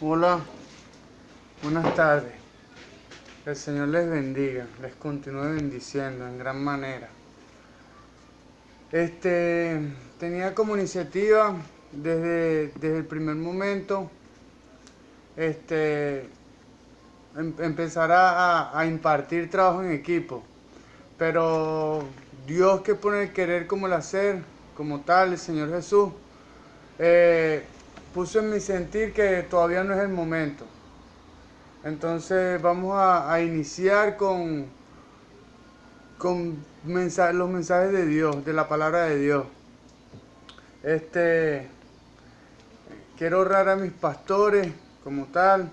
Hola, buenas tardes. El Señor les bendiga, les continúe bendiciendo en gran manera. Tenía como iniciativa desde el primer momento este, empezar a impartir trabajo en equipo, pero Dios que pone el querer como el hacer, como tal, el Señor Jesús, eh, puso en mi sentir que todavía no es el momento. Entonces vamos a iniciar con los mensajes de Dios, de la palabra de Dios. Este, Quiero honrar a mis pastores como tal,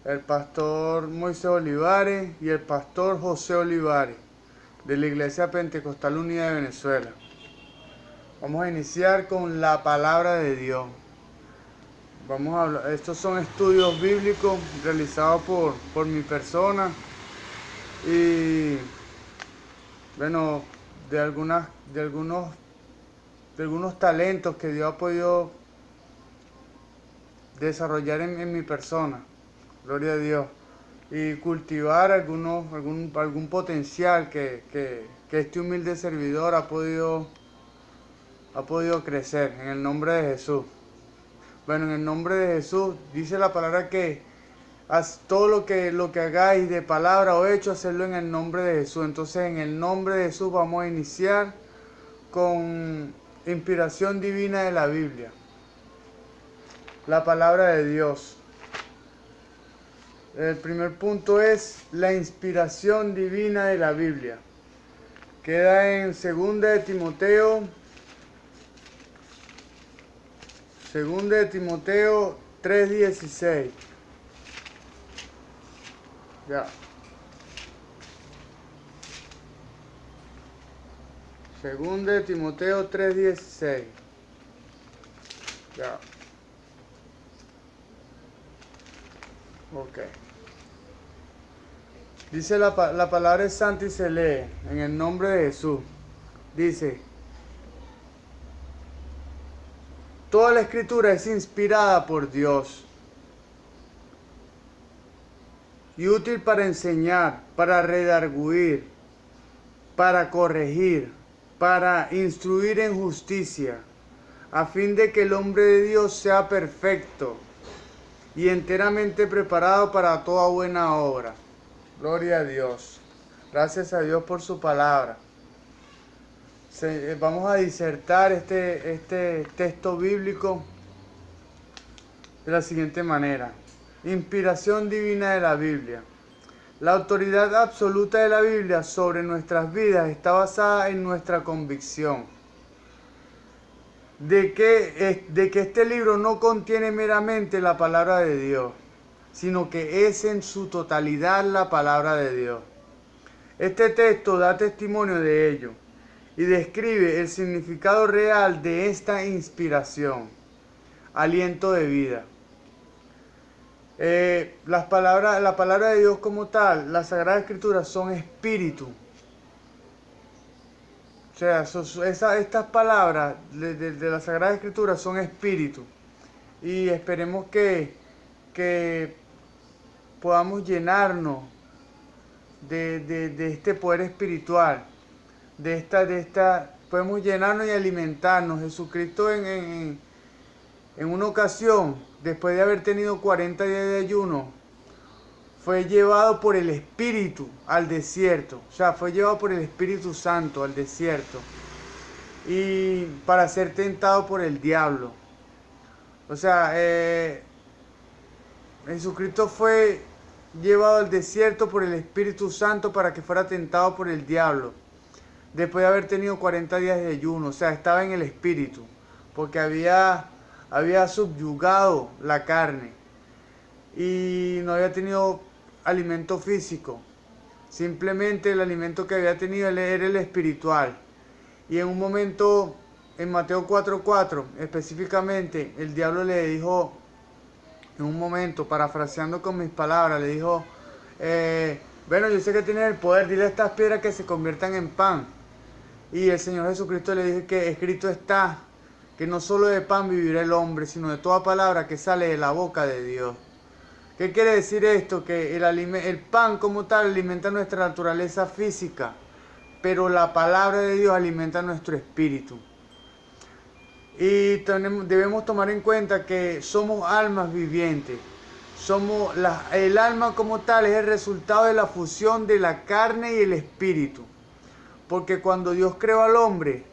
el pastor Moisés Olivares y el pastor José Olivares, de la Iglesia Pentecostal Unida de Venezuela. Vamos a iniciar con la palabra de Dios. Vamos a hablar, estos son estudios bíblicos realizados por mi persona y bueno, de algunas, de algunos talentos que Dios ha podido desarrollar en mi persona, gloria a Dios, y cultivar algún potencial que este humilde servidor ha podido crecer en el nombre de Jesús. Bueno, en el nombre de Jesús dice la palabra que haz todo lo que hagáis de palabra o hecho, hacerlo en el nombre de Jesús. Entonces, en el nombre de Jesús vamos a iniciar con inspiración divina de la Biblia, la palabra de Dios. El primer punto es la inspiración divina de la Biblia. Queda en 2 de Timoteo 3:16. Ya. 2 de Timoteo 3:16. Ya. Ok. Dice la palabra es santa y se lee en el nombre de Jesús. Dice, toda la escritura es inspirada por Dios y útil para enseñar, para redarguir, para corregir, para instruir en justicia, a fin de que el hombre de Dios sea perfecto y enteramente preparado para toda buena obra. Gloria a Dios. Gracias a Dios por su palabra. Vamos a disertar este texto bíblico de la siguiente manera. Inspiración divina de la Biblia. La autoridad absoluta de la Biblia sobre nuestras vidas está basada en nuestra convicción de que este libro no contiene meramente la palabra de Dios, sino que es en su totalidad la palabra de Dios. Este texto da testimonio de ello y describe el significado real de esta inspiración, aliento de vida. La palabra de Dios como tal, las Sagradas Escrituras son espíritu. O sea, estas palabras de la Sagrada Escritura son espíritu. Y esperemos que podamos llenarnos de este poder espiritual. Podemos llenarnos y alimentarnos. Jesucristo en una ocasión, después de haber tenido 40 días de ayuno, fue llevado por el Espíritu al desierto. O sea, fue llevado por el Espíritu Santo al desierto. Y para ser tentado por el diablo. O sea, Jesucristo fue llevado al desierto por el Espíritu Santo para que fuera tentado por el diablo. Después de haber tenido 40 días de ayuno. O sea, estaba en el Espíritu. Porque había subyugado la carne. Y no había tenido alimento físico. Simplemente el alimento que había tenido era el espiritual. Y en un momento, en Mateo 4:4, específicamente, el diablo le dijo, en un momento, parafraseando con mis palabras, le dijo, bueno, yo sé que tienes el poder, dile a estas piedras que se conviertan en pan. Y el Señor Jesucristo le dijo que escrito está, que no solo de pan vivirá el hombre, sino de toda palabra que sale de la boca de Dios. ¿Qué quiere decir esto? Que el pan como tal alimenta nuestra naturaleza física, pero la palabra de Dios alimenta nuestro espíritu. Y debemos tomar en cuenta que somos almas vivientes. El alma como tal es el resultado de la fusión de la carne y el espíritu. Porque cuando Dios creó al hombre,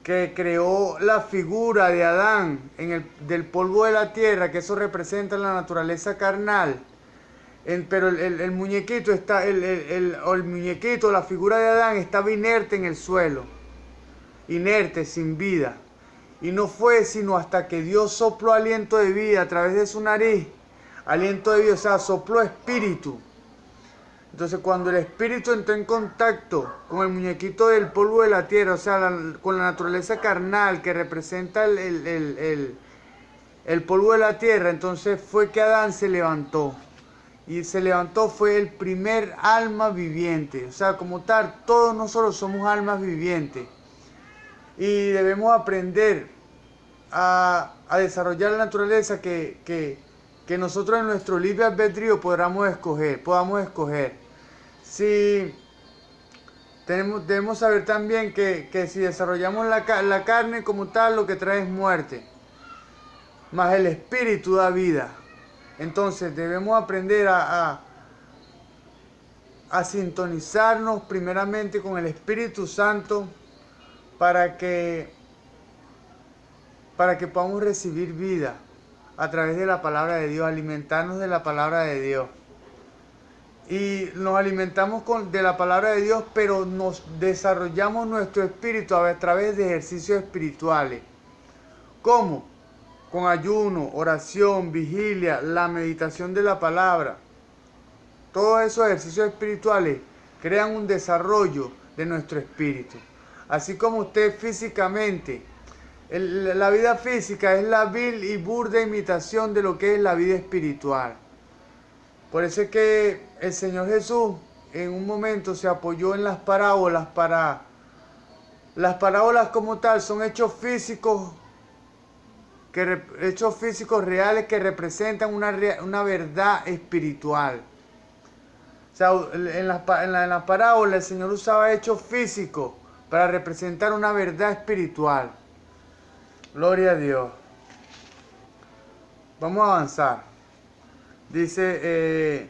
que creó la figura de Adán del polvo de la tierra, que eso representa la naturaleza carnal, pero el muñequito la figura de Adán estaba inerte en el suelo, inerte, sin vida. Y no fue sino hasta que Dios sopló aliento de vida a través de su nariz, aliento de vida, o sea, sopló espíritu. Entonces cuando el espíritu entró en contacto con el muñequito del polvo de la tierra, o sea, con la naturaleza carnal que representa el polvo de la tierra, entonces fue que Adán se levantó. Y se levantó, fue el primer alma viviente. O sea, como tal, todos nosotros somos almas vivientes. Y debemos aprender a desarrollar la naturaleza que nosotros en nuestro libre albedrío podamos escoger. Si debemos saber también que si desarrollamos la carne como tal, lo que trae es muerte, mas el espíritu da vida. Entonces debemos aprender a sintonizarnos primeramente con el Espíritu Santo para que podamos recibir vida a través de la palabra de Dios, alimentarnos de la palabra de Dios. Y nos alimentamos de la palabra de Dios, pero nos desarrollamos nuestro espíritu a través de ejercicios espirituales. ¿Cómo? Con ayuno, oración, vigilia, la meditación de la palabra. Todos esos ejercicios espirituales crean un desarrollo de nuestro espíritu. Así como usted físicamente, la vida física es la vil y burda imitación de lo que es la vida espiritual. Por eso es que el Señor Jesús en un momento se apoyó en las parábolas para... Las parábolas como tal son hechos físicos reales que representan una verdad espiritual. O sea, en la parábola el Señor usaba hechos físicos para representar una verdad espiritual. Gloria a Dios. Vamos a avanzar. Dice,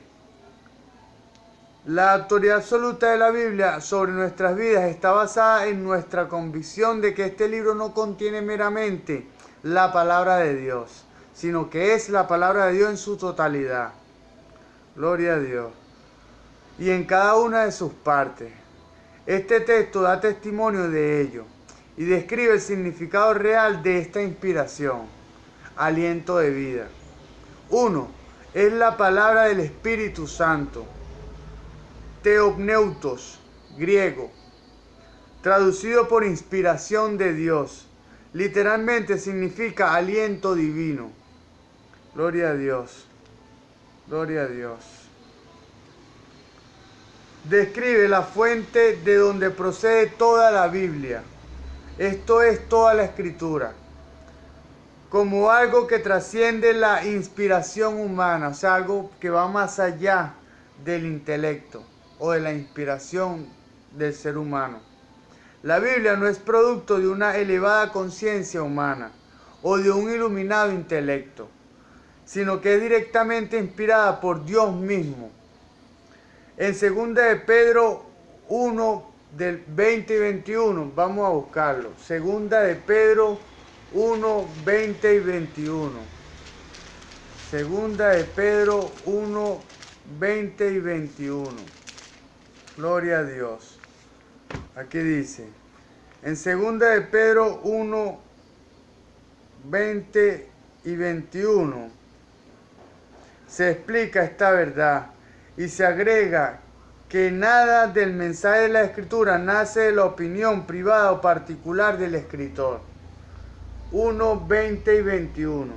la autoridad absoluta de la Biblia sobre nuestras vidas está basada en nuestra convicción de que este libro no contiene meramente la palabra de Dios, sino que es la palabra de Dios en su totalidad. Gloria a Dios. Y en cada una de sus partes. Este texto da testimonio de ello y describe el significado real de esta inspiración, aliento de vida. 1. Es la palabra del Espíritu Santo. Theopneutos, griego, traducido por inspiración de Dios. Literalmente significa aliento divino. Gloria a Dios. Gloria a Dios. Describe la fuente de donde procede toda la Biblia. Esto es toda la Escritura. Como algo que trasciende la inspiración humana, o sea, algo que va más allá del intelecto o de la inspiración del ser humano. La Biblia no es producto de una elevada conciencia humana o de un iluminado intelecto, sino que es directamente inspirada por Dios mismo. En 2 de Pedro 1, del 20 y 21, vamos a buscarlo. 2 de Pedro 1, 20 y 21. 2 de Pedro 1, 20 y 21. Gloria a Dios. Aquí dice, en 2 de Pedro 1, 20 y 21, se explica esta verdad y se agrega que nada del mensaje de la Escritura nace de la opinión privada o particular del escritor. 1, 20 y 21.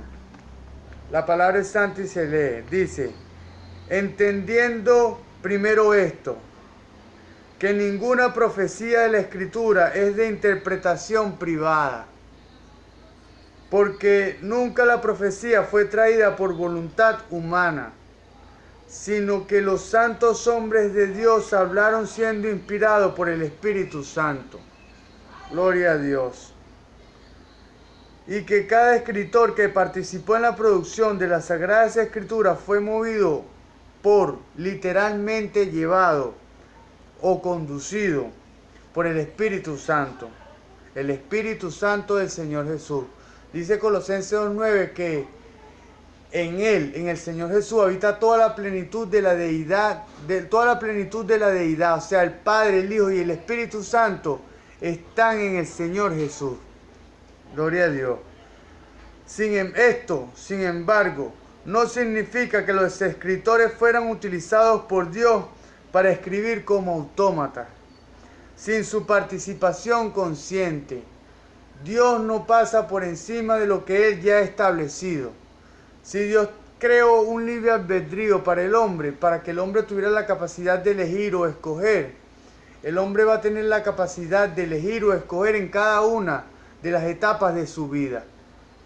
La palabra es santa y se lee. Dice, entendiendo primero esto, que ninguna profecía de la Escritura es de interpretación privada. porque nunca la profecía fue traída por voluntad humana, sino que los santos hombres de Dios hablaron siendo inspirados por el Espíritu Santo. Gloria a Dios. Y que cada escritor que participó en la producción de las Sagradas Escrituras fue movido por, literalmente llevado o conducido por el Espíritu Santo. El Espíritu Santo del Señor Jesús. Dice Colosenses 2:9 que en Él, en el Señor Jesús, habita toda la plenitud de la deidad, o sea, el Padre, el Hijo y el Espíritu Santo están en el Señor Jesús. Gloria a Dios. Sin embargo, no significa que los escritores fueran utilizados por Dios para escribir como autómatas, sin su participación consciente. Dios no pasa por encima de lo que Él ya ha establecido. Si Dios creó un libre albedrío para el hombre, para que el hombre tuviera la capacidad de elegir o escoger, el hombre va a tener la capacidad de elegir o escoger en cada una de las etapas de su vida.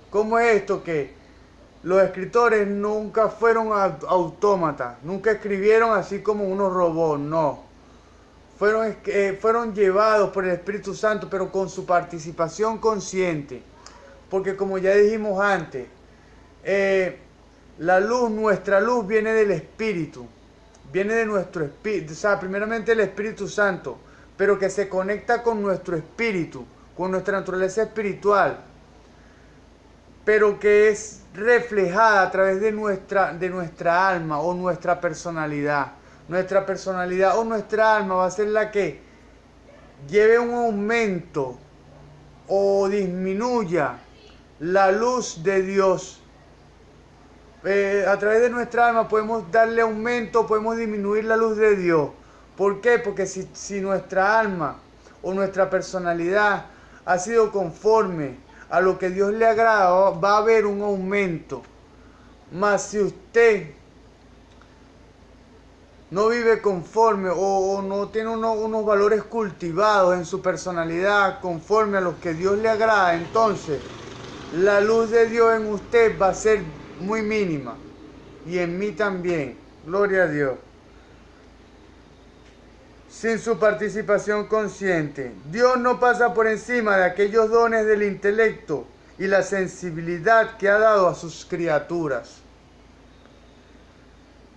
¿Cómo es esto? Que los escritores nunca fueron autómatas, nunca escribieron así como unos robots, no. Fueron llevados por el Espíritu Santo, pero con su participación consciente. Porque como ya dijimos antes, nuestra luz viene del Espíritu, viene de nuestro Espíritu, o sea, primeramente el Espíritu Santo, pero que se conecta con nuestro espíritu, con nuestra naturaleza espiritual, pero que es reflejada a través de nuestra alma o nuestra personalidad. Nuestra personalidad o nuestra alma va a ser la que lleve un aumento o disminuya la luz de Dios. A través de nuestra alma podemos darle aumento, podemos disminuir la luz de Dios. ¿Por qué? Porque si nuestra alma o nuestra personalidad ha sido conforme a lo que Dios le agrada, va a haber un aumento. Mas si usted no vive conforme o no tiene unos valores cultivados en su personalidad conforme a lo que Dios le agrada, entonces la luz de Dios en usted va a ser muy mínima y en mí también. Gloria a Dios. Sin su participación consciente, Dios no pasa por encima de aquellos dones del intelecto y la sensibilidad que ha dado a sus criaturas.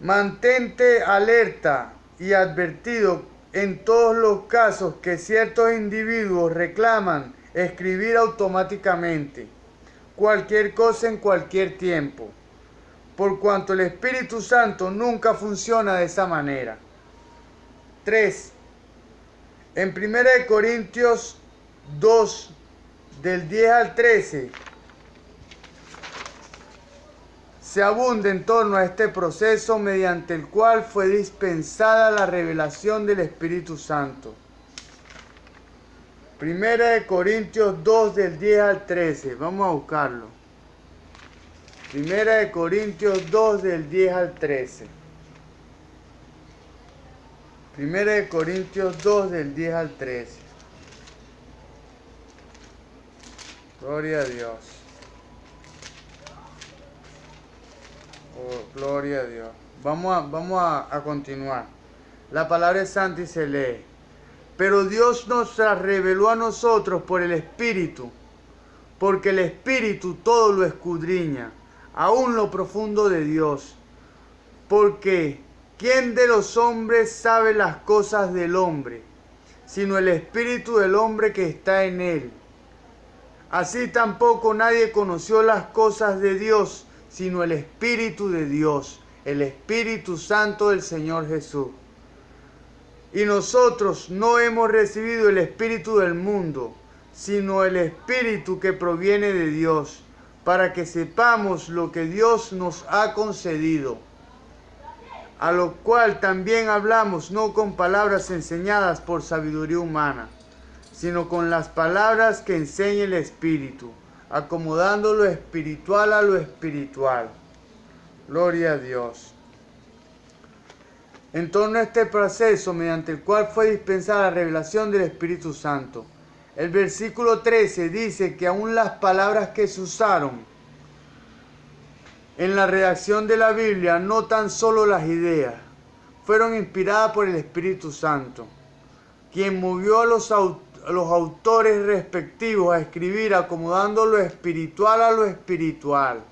Mantente alerta y advertido en todos los casos que ciertos individuos reclaman escribir automáticamente cualquier cosa en cualquier tiempo, por cuanto el Espíritu Santo nunca funciona de esa manera. 3. En 1 Corintios 2, del 10 al 13, se abunda en torno a este proceso mediante el cual fue dispensada la revelación del Espíritu Santo. 1 Corintios 2 del 10 al 13, vamos a buscarlo. 1 Corintios 2 del 10 al 13. 1 Corintios 2 del 10 al 13. Gloria a Dios. Oh, gloria a Dios. Vamos a continuar. La palabra es santa y se lee. Pero Dios nos la reveló a nosotros por el Espíritu, porque el Espíritu todo lo escudriña, aún lo profundo de Dios. Porque ¿quién de los hombres sabe las cosas del hombre, sino el Espíritu del hombre que está en él? Así tampoco nadie conoció las cosas de Dios, sino el Espíritu de Dios, el Espíritu Santo del Señor Jesús. Y nosotros no hemos recibido el espíritu del mundo, sino el Espíritu que proviene de Dios, para que sepamos lo que Dios nos ha concedido. A lo cual también hablamos no con palabras enseñadas por sabiduría humana, sino con las palabras que enseña el Espíritu, acomodando lo espiritual a lo espiritual. Gloria a Dios. En torno a este proceso mediante el cual fue dispensada la revelación del Espíritu Santo, El versículo 13 dice que aún las palabras que se usaron en la redacción de la Biblia, no tan solo las ideas, fueron inspiradas por el Espíritu Santo, quien movió a los autores respectivos a escribir acomodando lo espiritual a lo espiritual.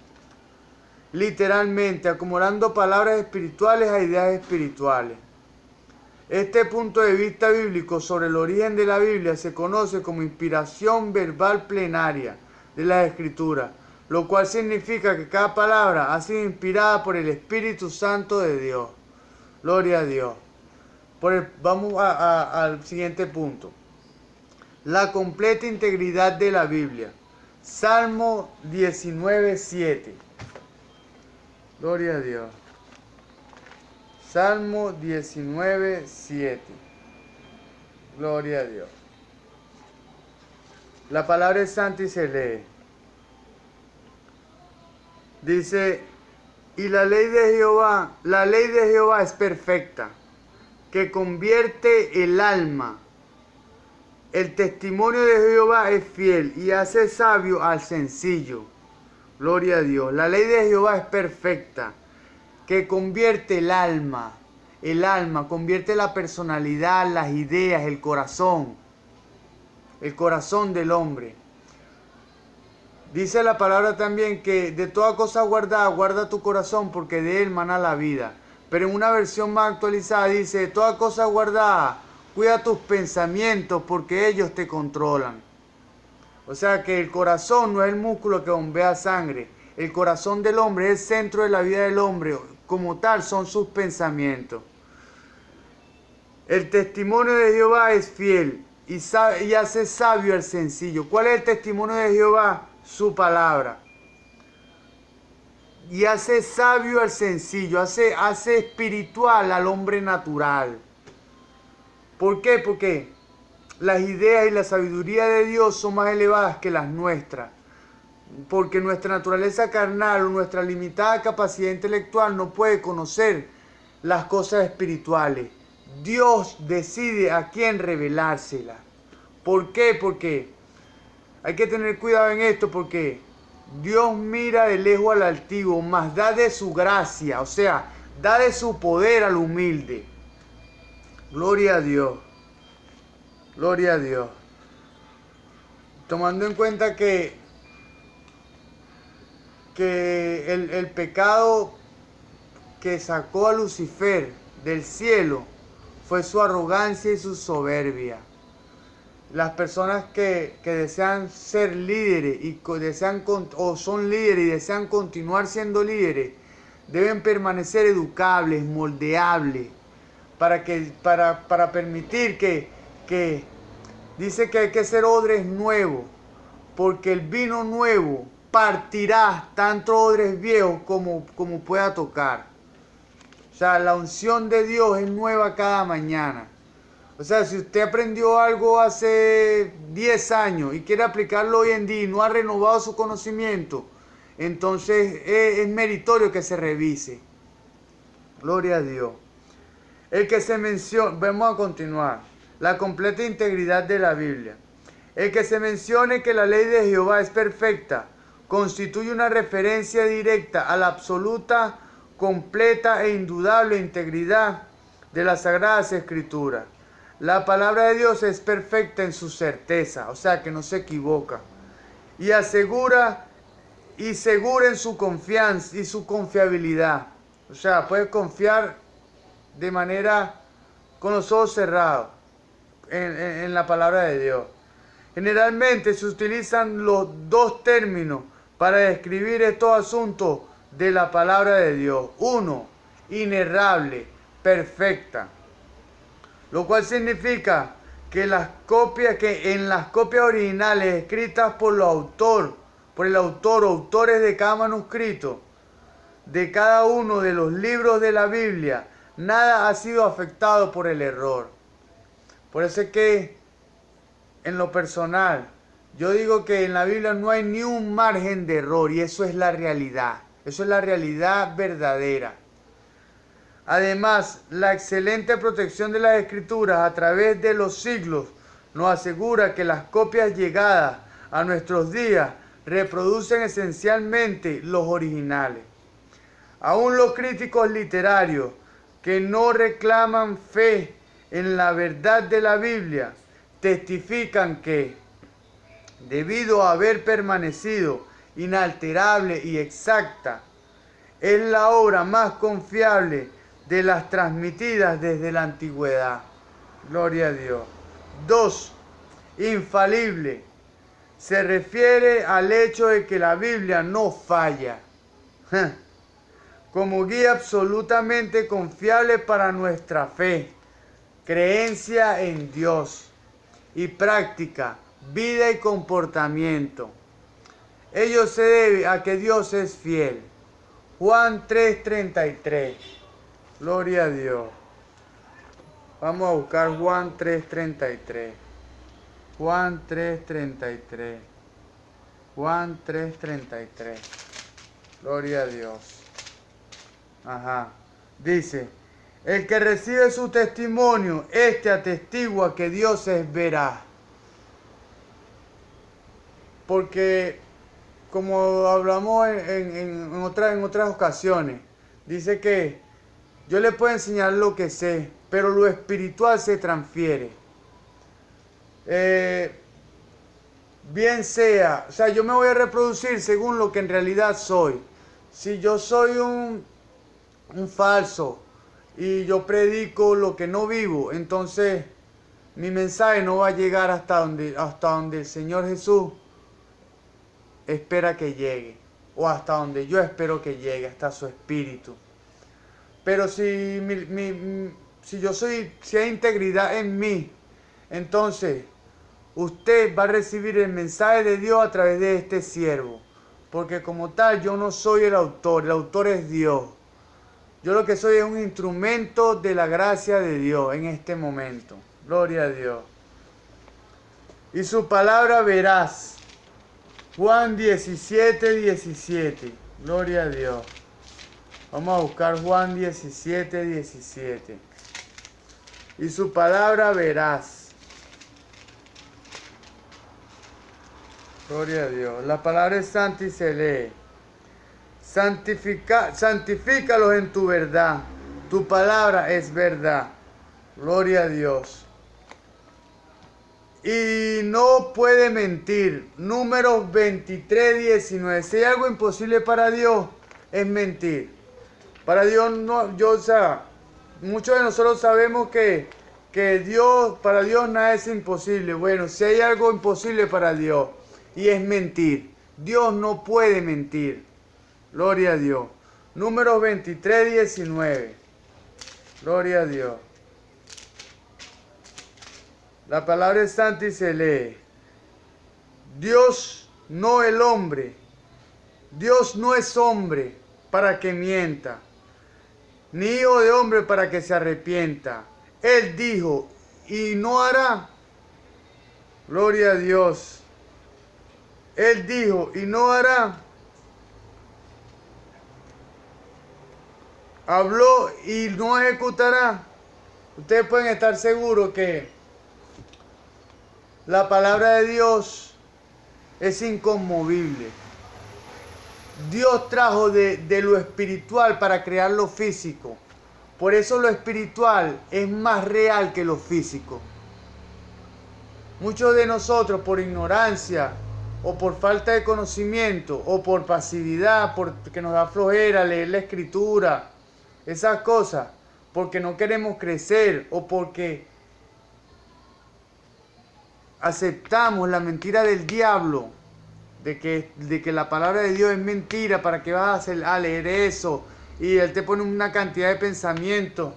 Literalmente, acomodando palabras espirituales a ideas espirituales. Este punto de vista bíblico sobre el origen de la Biblia se conoce como inspiración verbal plenaria de las Escrituras, lo cual significa que cada palabra ha sido inspirada por el Espíritu Santo de Dios. Gloria a Dios. Vamos al siguiente punto. La completa integridad de la Biblia. Salmo 19:7. Gloria a Dios. Salmo 19:7. Gloria a Dios. La palabra es santa y se lee. Dice, y la ley de Jehová es perfecta, que convierte el alma. El testimonio de Jehová es fiel y hace sabio al sencillo. Gloria a Dios. La ley de Jehová es perfecta, que convierte el alma, convierte la personalidad, las ideas, el corazón del hombre. Dice la palabra también que de toda cosa guardada, guarda tu corazón porque de él mana la vida. Pero en una versión más actualizada dice, de toda cosa guardada, cuida tus pensamientos porque ellos te controlan. O sea que el corazón no es el músculo que bombea sangre. El corazón del hombre es el centro de la vida del hombre. Como tal son sus pensamientos. El testimonio de Jehová es fiel y hace sabio al sencillo. ¿Cuál es el testimonio de Jehová? Su palabra. Y hace sabio al sencillo, hace espiritual al hombre natural. ¿Por qué? Porque las ideas y la sabiduría de Dios son más elevadas que las nuestras. Porque nuestra naturaleza carnal o nuestra limitada capacidad intelectual no puede conocer las cosas espirituales. Dios decide a quién revelárselas. ¿Por qué? Porque hay que tener cuidado en esto, porque Dios mira de lejos al altivo, mas da de su gracia, o sea, da de su poder al humilde. Gloria a Dios. Gloria a Dios. Tomando en cuenta que el pecado que sacó a Lucifer del cielo fue su arrogancia y su soberbia. Las personas que desean ser líderes o son líderes y desean continuar siendo líderes deben permanecer educables, moldeables, para permitir que dice que hay que ser odres nuevos, porque el vino nuevo partirá tanto odres viejos como pueda tocar. O sea, la unción de Dios es nueva cada mañana. O sea, si usted aprendió algo hace 10 años y quiere aplicarlo hoy en día y no ha renovado su conocimiento, entonces es meritorio que se revise. Gloria a Dios. El que se menciona, vamos a continuar, la completa integridad de la Biblia. El que se mencione que la ley de Jehová es perfecta, constituye una referencia directa a la absoluta, completa e indudable integridad de las Sagradas Escrituras. La palabra de Dios es perfecta en su certeza, o sea que no se equivoca, y segura en su confianza y su confiabilidad. O sea, puedes confiar de manera con los ojos cerrados en la palabra de Dios. Generalmente se utilizan los dos términos para describir estos asuntos de la palabra de Dios. Uno, inerrable, perfecta. Lo cual significa que en las copias originales escritas por el autor o autores de cada manuscrito, de cada uno de los libros de la Biblia, nada ha sido afectado por el error. Por eso es que, en lo personal, yo digo que en la Biblia no hay ni un margen de error, y eso es la realidad. Eso es la realidad verdadera. Además, la excelente protección de las Escrituras a través de los siglos nos asegura que las copias llegadas a nuestros días reproducen esencialmente los originales. Aún los críticos literarios que no reclaman fe en la verdad de la Biblia testifican que, debido a haber permanecido inalterable y exacta, es la obra más confiable de las transmitidas desde la antigüedad. Gloria a Dios. 2. Infalible. Se refiere al hecho de que la Biblia no falla. Como guía absolutamente confiable para nuestra fe, creencia en Dios y práctica, vida y comportamiento. Ello se debe a que Dios es fiel. Juan 3:33. Gloria a Dios. Vamos a buscar Juan 3:33. Juan 3:33. Juan 3:33. Gloria a Dios. Ajá. Dice, el que recibe su testimonio, este atestigua que Dios es veraz. Porque, como hablamos en otras ocasiones, dice que yo le puedo enseñar lo que sé, pero lo espiritual se transfiere. Bien sea, o sea, yo me voy a reproducir según lo que en realidad soy. Si yo soy un falso y yo predico lo que no vivo, entonces mi mensaje no va a llegar hasta donde el Señor Jesús espera que llegue, o hasta donde yo espero que llegue, hasta su espíritu. Pero si hay integridad en mí, entonces usted va a recibir el mensaje de Dios a través de este siervo, porque como tal yo no soy el autor es Dios. Yo lo que soy es un instrumento de la gracia de Dios en este momento. Gloria a Dios. Y su palabra veraz. Juan 17:17. Gloria a Dios. Vamos a buscar Juan 17:17. Y su palabra veraz. Gloria a Dios. La palabra es santa y se lee. Santifícalos en tu verdad. Tu palabra es verdad. Gloria a Dios. Y no puede mentir. Números 23:19. Si hay algo imposible para Dios, es mentir. Para Dios no, muchos de nosotros sabemos que para Dios nada es imposible. Bueno, si hay algo imposible para Dios, y es mentir. Dios no puede mentir. Gloria a Dios. Números 23:19. Gloria a Dios. La palabra es santa y se lee. Dios, no el hombre. Dios no es hombre para que mienta, ni hijo de hombre para que se arrepienta. Él dijo y no hará. Gloria a Dios. Él dijo y no hará. Habló y no ejecutará. Ustedes pueden estar seguros que la palabra de Dios es inconmovible. Dios trajo de lo espiritual para crear lo físico. Por eso lo espiritual es más real que lo físico. Muchos de nosotros, por ignorancia o por falta de conocimiento o por pasividad, porque nos da flojera leer la escritura, esas cosas, porque no queremos crecer o porque aceptamos la mentira del diablo de que la palabra de Dios es mentira, para que vas a leer eso, y él te pone una cantidad de pensamientos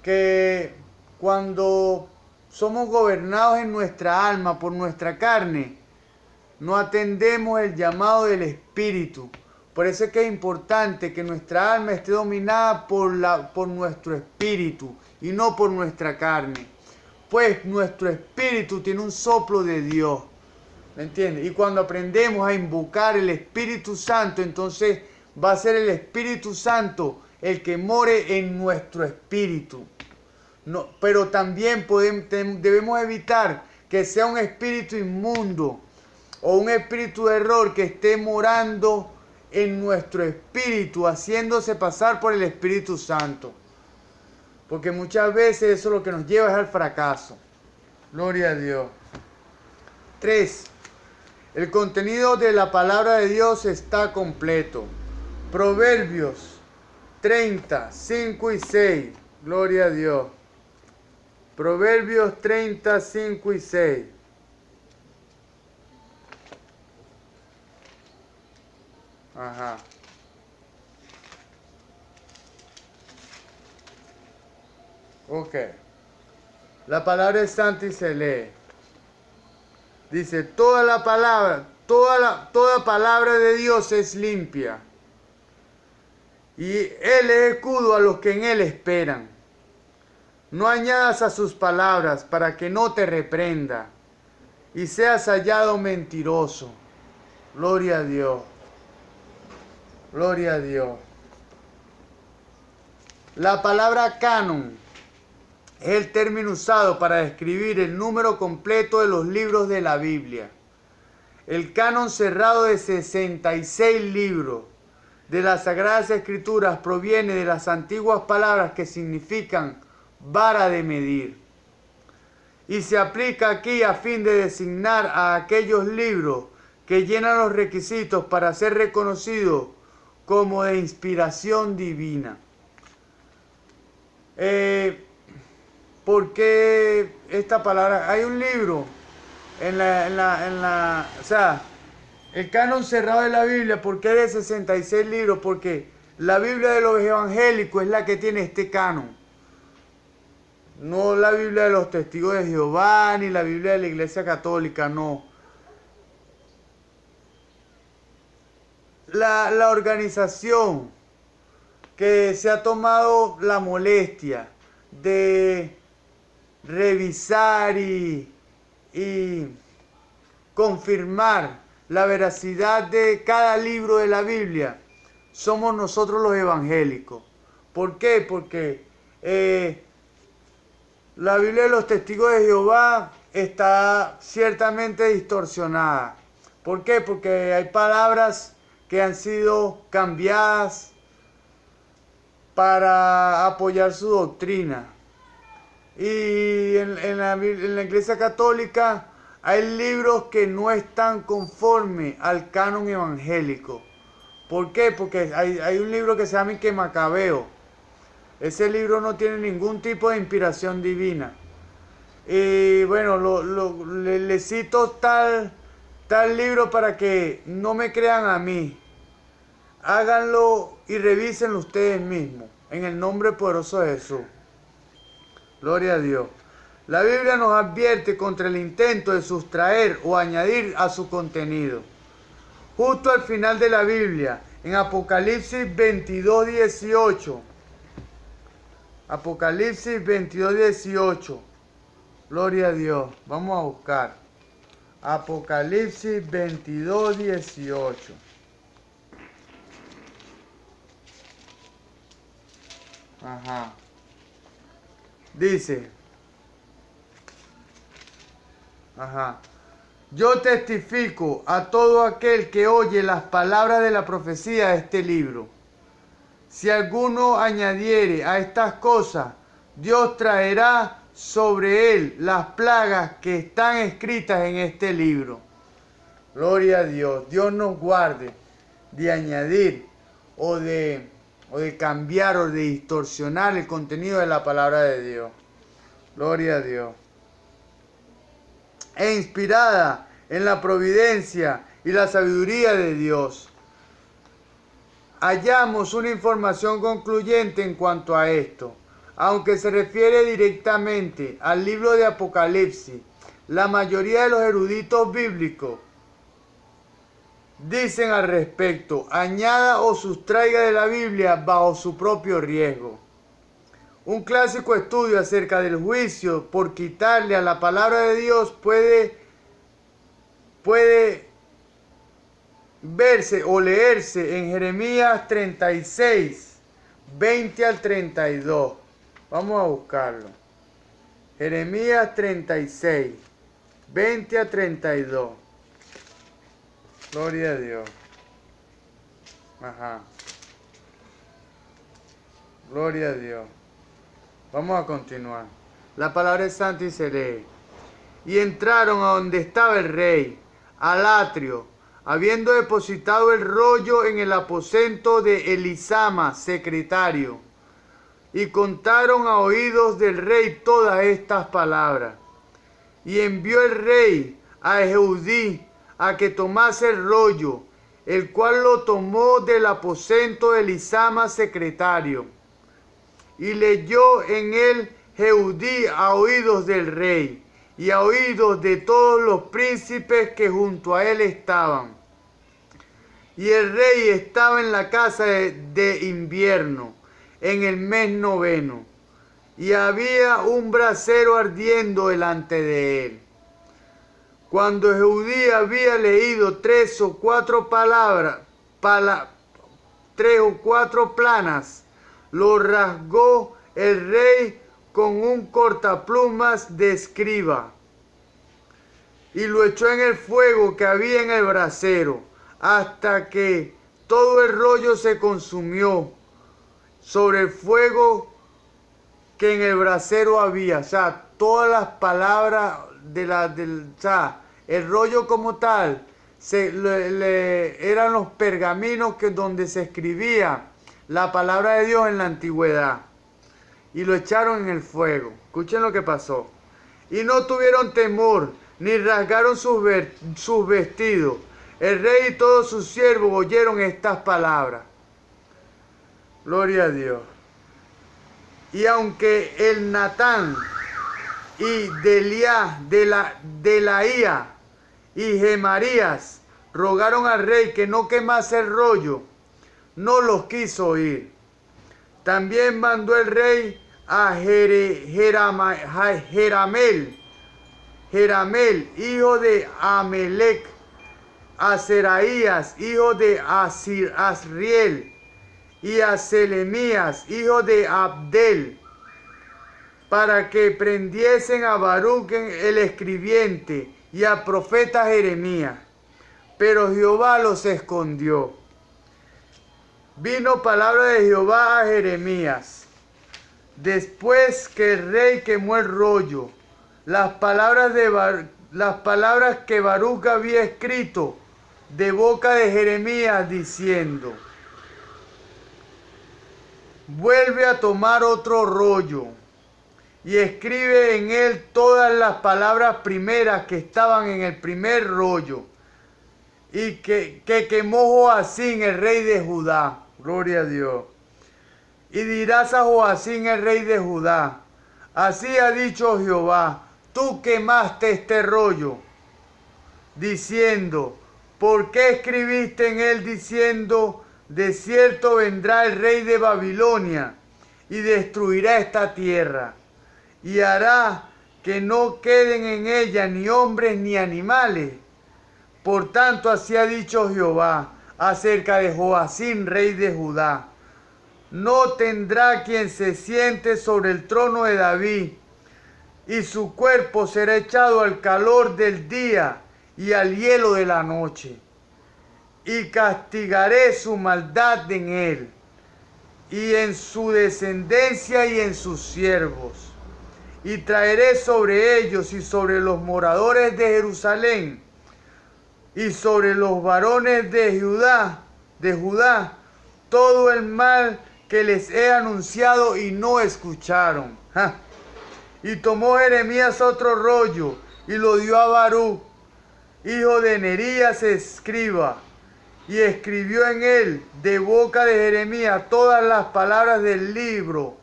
que cuando somos gobernados en nuestra alma por nuestra carne, no atendemos el llamado del Espíritu. Por eso es que es importante que nuestra alma esté dominada por nuestro espíritu y no por nuestra carne. Pues nuestro espíritu tiene un soplo de Dios. ¿Me entiendes? Y cuando aprendemos a invocar el Espíritu Santo, entonces va a ser el Espíritu Santo el que more en nuestro espíritu. No, pero también debemos evitar que sea un espíritu inmundo o un espíritu de error que esté morando en nuestro espíritu, haciéndose pasar por el Espíritu Santo. Porque muchas veces eso lo que nos lleva es al fracaso. Gloria a Dios. 3. El contenido de la palabra de Dios está completo. Proverbios 30, 5 y 6. Gloria a Dios. Proverbios 30, 5 y 6. Ajá. Ok. La palabra es santa y se lee. Dice, toda palabra de Dios es limpia. Y Él es escudo a los que en Él esperan. No añadas a sus palabras para que no te reprenda y seas hallado mentiroso. Gloria a Dios. Gloria a Dios. La palabra canon es el término usado para describir el número completo de los libros de la Biblia. El canon cerrado de 66 libros de las Sagradas Escrituras proviene de las antiguas palabras que significan vara de medir. Y se aplica aquí a fin de designar a aquellos libros que llenan los requisitos para ser reconocidos como de inspiración divina. ¿Por qué esta palabra? Hay un libro o sea, el canon cerrado de la Biblia. ¿Por qué de 66 libros? Porque la Biblia de los evangélicos es la que tiene este canon. No la Biblia de los testigos de Jehová, ni la Biblia de la Iglesia Católica, no. La organización que se ha tomado la molestia de revisar y confirmar la veracidad de cada libro de la Biblia somos nosotros los evangélicos. ¿Por qué? Porque la Biblia de los testigos de Jehová está ciertamente distorsionada. ¿Por qué? Porque hay palabras que han sido cambiadas para apoyar su doctrina. Y en la Iglesia Católica hay libros que no están conformes al canon evangélico. ¿Por qué? Porque hay un libro que se llama Macabeo. Ese libro no tiene ningún tipo de inspiración divina. Y bueno, le cito tal libro para que no me crean a mí. Háganlo y revísenlo ustedes mismos, en el nombre poderoso de Jesús. Gloria a Dios. La Biblia nos advierte contra el intento de sustraer o añadir a su contenido. Justo al final de la Biblia, en Apocalipsis 22, 18. Apocalipsis 22, 18. Gloria a Dios. Vamos a buscar. Apocalipsis 22, 18. Ajá. Dice. Ajá. Yo testifico a todo aquel que oye las palabras de la profecía de este libro. Si alguno añadiere a estas cosas, Dios traerá sobre él las plagas que están escritas en este libro. Gloria a Dios. Dios nos guarde de añadir o de cambiar o de distorsionar el contenido de la palabra de Dios. Gloria a Dios. E inspirada en la providencia y la sabiduría de Dios. Hallamos una información concluyente en cuanto a esto. Aunque se refiere directamente al libro de Apocalipsis, la mayoría de los eruditos bíblicos dicen al respecto, añada o sustraiga de la Biblia bajo su propio riesgo. Un clásico estudio acerca del juicio por quitarle a la palabra de Dios puede verse o leerse en Jeremías 36, 20 al 32. Vamos a buscarlo. Jeremías 36, 20 a 32. Gloria a Dios. Ajá. Gloria a Dios. Vamos a continuar. La palabra es santa y se lee. Y entraron a donde estaba el rey, al atrio, habiendo depositado el rollo en el aposento de Elisama, secretario. Y contaron a oídos del rey todas estas palabras. Y envió el rey a Eudí a que tomase el rollo, el cual lo tomó del aposento de Elisama, secretario. Y leyó en él Eudí a oídos del rey y a oídos de todos los príncipes que junto a él estaban. Y el rey estaba en la casa de invierno, en el mes 9, y había un brasero ardiendo delante de él. Cuando Eudí había leído 3 o 4 3 o 4 planas, lo rasgó el rey con un cortaplumas de escriba y lo echó en el fuego que había en el brasero, hasta que todo el rollo se consumió sobre el fuego que en el brasero había. O sea, todas las palabras o sea, el rollo como tal, eran los pergaminos donde se escribía la palabra de Dios en la antigüedad. Y lo echaron en el fuego. Escuchen lo que pasó. Y no tuvieron temor, ni rasgaron sus vestidos. El rey y todos sus siervos oyeron estas palabras. Gloria a Dios. Y aunque el Natán y Delaía y Gemarías rogaron al rey que no quemase el rollo, no los quiso oír. También mandó el rey a Jeramel, hijo de Amelec, a Seraías, hijo de Asriel, y a Selemías, hijo de Abdel, para que prendiesen a Baruch el escribiente y al profeta Jeremías. Pero Jehová los escondió. Vino palabra de Jehová a Jeremías, después que el rey quemó el rollo, las palabras que Baruch había escrito de boca de Jeremías, diciendo: vuelve a tomar otro rollo y escribe en él todas las palabras primeras que estaban en el primer rollo y que quemó Joacín, el rey de Judá. Gloria a Dios. Y dirás a Joacín, el rey de Judá: así ha dicho Jehová, tú quemaste este rollo, diciendo: ¿por qué escribiste en él diciendo: de cierto vendrá el rey de Babilonia y destruirá esta tierra, y hará que no queden en ella ni hombres ni animales? Por tanto, así ha dicho Jehová acerca de Joacín, rey de Judá: no tendrá quien se siente sobre el trono de David, y su cuerpo será echado al calor del día y al hielo de la noche. Y castigaré su maldad en él, y en su descendencia y en sus siervos. Y traeré sobre ellos y sobre los moradores de Jerusalén y sobre los varones de Judá, todo el mal que les he anunciado y no escucharon. ¡Ja! Y tomó Jeremías otro rollo y lo dio a Baruch, hijo de Nerías, escriba, y escribió en él de boca de Jeremías todas las palabras del libro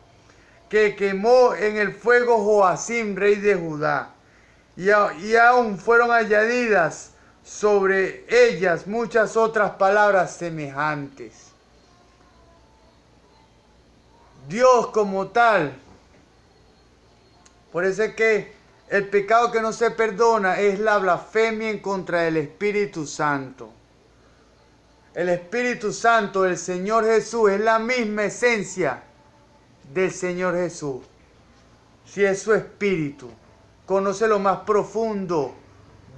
que quemó en el fuego Joacín, rey de Judá. Y aún fueron añadidas sobre ellas muchas otras palabras semejantes. Dios como tal. Por eso es que el pecado que no se perdona es la blasfemia en contra del Espíritu Santo. El Espíritu Santo del Señor Jesús es la misma esencia del Señor Jesús. si es su espíritu. Conoce lo más profundo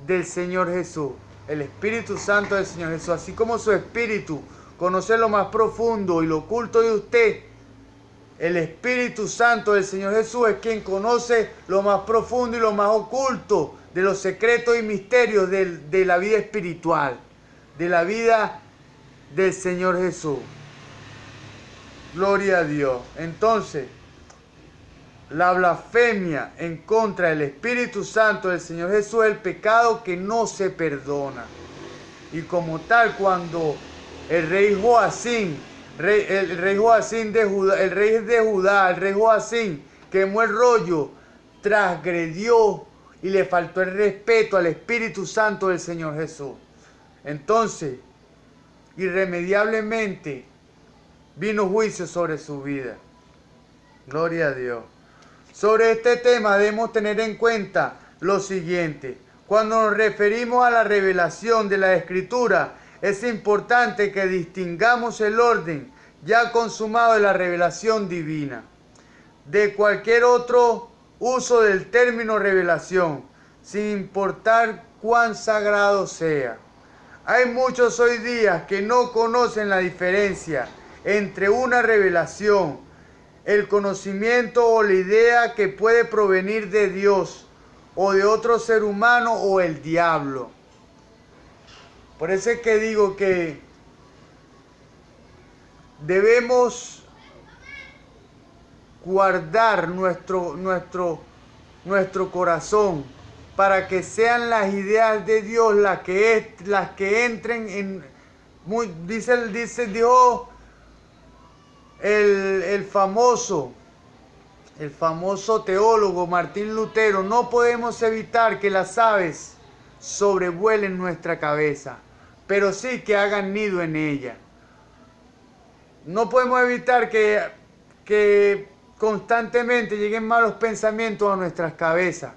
del Señor Jesús, el Espíritu Santo del Señor Jesús, así como su espíritu conoce lo más profundo y lo oculto de usted. El Espíritu Santo del Señor Jesús es quien conoce lo más profundo y lo más oculto de los secretos y misterios de la vida espiritual, de la vida del Señor Jesús. Gloria a Dios. Entonces, la blasfemia en contra del Espíritu Santo del Señor Jesús es el pecado que no se perdona. Y como tal, cuando el rey Joacim, el rey de Judá, quemó el rollo, transgredió y le faltó el respeto al Espíritu Santo del Señor Jesús. Entonces, irremediablemente, vino juicio sobre su vida. Gloria a Dios. Sobre este tema debemos tener en cuenta lo siguiente. Cuando nos referimos a la revelación de la Escritura, es importante que distingamos el orden ya consumado de la revelación divina de cualquier otro uso del término revelación, sin importar cuán sagrado sea. Hay muchos hoy día que no conocen la diferencia entre una revelación, el conocimiento o la idea que puede provenir de Dios o de otro ser humano o el diablo. Por eso es que digo que debemos guardar nuestro corazón para que sean las ideas de Dios las que entren en... Dijo el famoso teólogo Martín Lutero: no podemos evitar que las aves sobrevuelen nuestra cabeza, pero sí que hagan nido en ella. No podemos evitar que constantemente lleguen malos pensamientos a nuestras cabezas.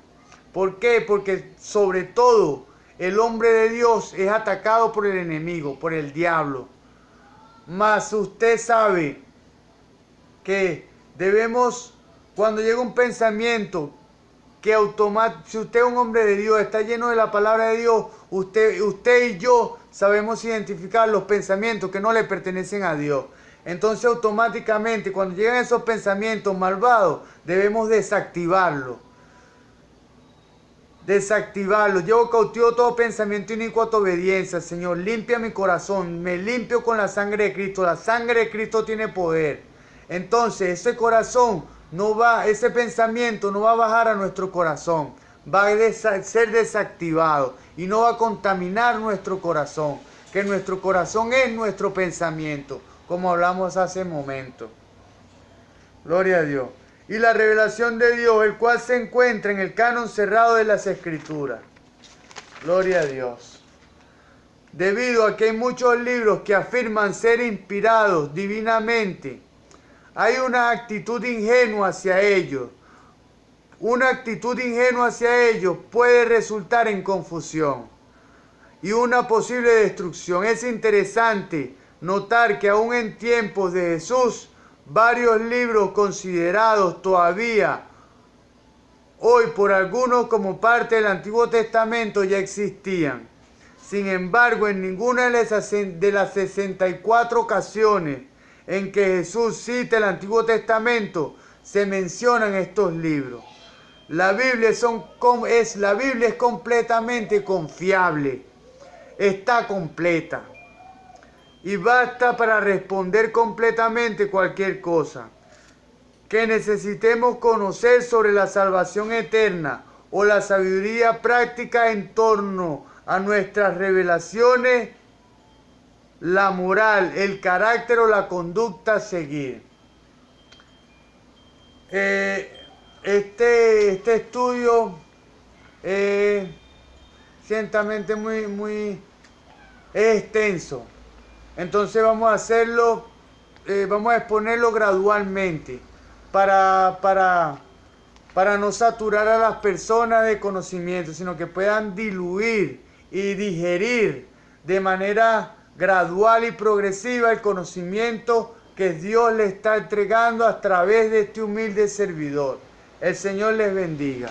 ¿Por qué? Porque sobre todo el hombre de Dios es atacado por el enemigo, por el diablo. Mas usted sabe que debemos, cuando llega un pensamiento que si usted es un hombre de Dios, está lleno de la palabra de Dios, usted y yo sabemos identificar los pensamientos que no le pertenecen a Dios. Entonces automáticamente cuando llegan esos pensamientos malvados, debemos desactivarlos. Llevo cautivo todo pensamiento inicuo a tu obediencia, Señor. Limpia mi corazón, me limpio con la sangre de Cristo. La sangre de Cristo tiene poder. Entonces ese pensamiento no va a bajar a nuestro corazón, va a ser desactivado y no va a contaminar nuestro corazón, que nuestro corazón es nuestro pensamiento, como hablamos hace un momento. Gloria a Dios. Y la revelación de Dios, el cual se encuentra en el canon cerrado de las Escrituras. Gloria a Dios. Debido a que hay muchos libros que afirman ser inspirados divinamente, hay una actitud ingenua hacia ellos. Una actitud ingenua hacia ellos puede resultar en confusión y una posible destrucción. Es interesante notar que aún en tiempos de Jesús, varios libros considerados todavía hoy por algunos como parte del Antiguo Testamento ya existían. Sin embargo, en ninguna de las 64 ocasiones en que Jesús cita el Antiguo Testamento se mencionan estos libros. La Biblia es completamente confiable, está completa y basta para responder completamente cualquier cosa que necesitemos conocer sobre la salvación eterna o la sabiduría práctica en torno a nuestras revelaciones, la moral, el carácter o la conducta a seguir. Este estudio es ciertamente muy extenso. Entonces vamos a hacerlo, vamos a exponerlo gradualmente para no saturar a las personas de conocimiento, sino que puedan diluir y digerir de manera gradual y progresiva el conocimiento que Dios le está entregando a través de este humilde servidor. El Señor les bendiga.